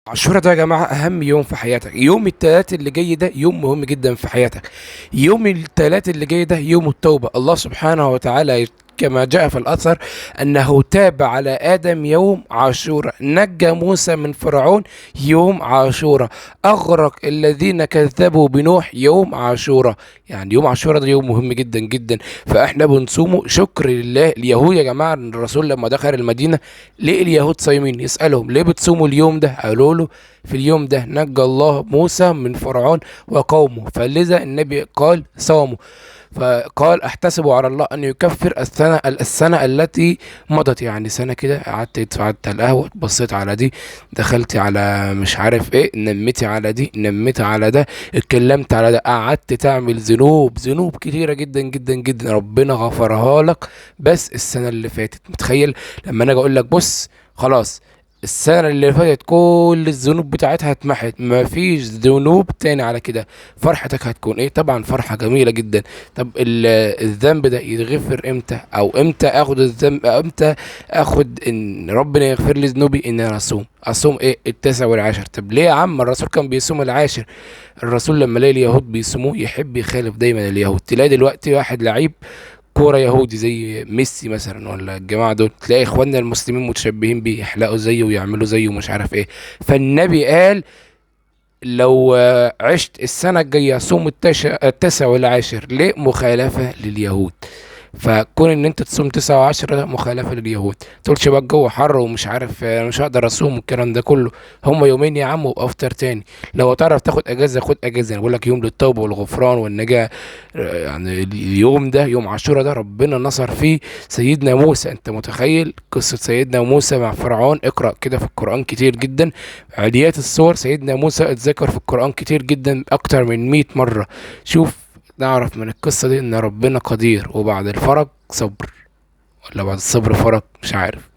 عاشوراء ده يا جماعة أهم يوم في حياتك. يوم التلات اللي جاي ده يوم مهم جدا في حياتك. يوم التلات اللي جاي ده يوم التوبة. الله سبحانه وتعالى كما جاء في الأثر أنه تاب على آدم يوم عاشوراء، نجى موسى من فرعون يوم عاشوراء، أغرق الذين كذبوا بنوح يوم عاشوراء. يعني يوم عاشوراء ده يوم مهم جدا جدا، فإحنا بنصومه شكر لله. اليهود يا جماعة الرسول لما دخل المدينة ليه اليهود صايمين؟ يسألهم ليه بتصوموا اليوم ده؟ قالوا له في اليوم ده نجى الله موسى من فرعون وقومه، فلذا النبي قال صاموا. فقال احتسب على الله ان يكفر السنه التي مضت. يعني سنه كده قعدت على القهوه، بصيت على دي، دخلت على مش عارف ايه، نمتي على دي، نمت على ده، اتكلمت على ده، قعدت تعمل ذنوب كتيره جدا جدا جدا، ربنا غفرها لك بس السنه اللي فاتت. متخيل لما انا اجي اقول لك بص خلاص السنة اللي فاتت كل الذنوب بتاعتها اتمحت، مفيش ذنوب تاني على كده، فرحتك هتكون ايه؟ طبعا فرحة جميلة جدا. طب الذنب ده يتغفر امتى؟ او امتى اخد الذنب؟ امتى اخد ان ربنا يغفر لي ذنوبي؟ ان انا اصوم ايه؟ التاسع والعاشر. طب ليه يا عم الرسول كان بيصوم العاشر؟ الرسول لما لقى اليهود بيصوموه يحب يخالف دايما اليهود. تلاقي دلوقتي واحد لعيب كورة يهودي زي ميسي مثلا ولا الجماعة دول، تلاقي اخواننا المسلمين متشبهين بيه، يحلقوا زيه ويعملوا زيه ومش عارف ايه. فالنبي قال لو عشت السنة الجاية صوم التاسع والعاشر. ليه؟ مخالفة لليهود. فكون ان انت تصوم 9 و10 ده مخالفة لليهود. تقولش بقى الجو حر ومش عارف مش هقدر اصوم والكلام ده كله. هما يومين يا عم وافطر تاني. لو تعرف تاخد اجازة خد اجازة. انا بقول لك يوم للتوبة والغفران والنجاة. يعني اليوم ده يوم عاشوراء ده ربنا نصر فيه سيدنا موسى. انت متخيل قصة سيدنا موسى مع فرعون؟ اقرأ كده في القرآن كتير جدا. عاليات الصور سيدنا موسى اتذكر في القرآن كتير جدا اكتر من 100 مرة. شوف، نعرف من القصة دي ان ربنا قدير، وبعد الفرج صبر، ولا بعد الصبر فرج، مش عارف.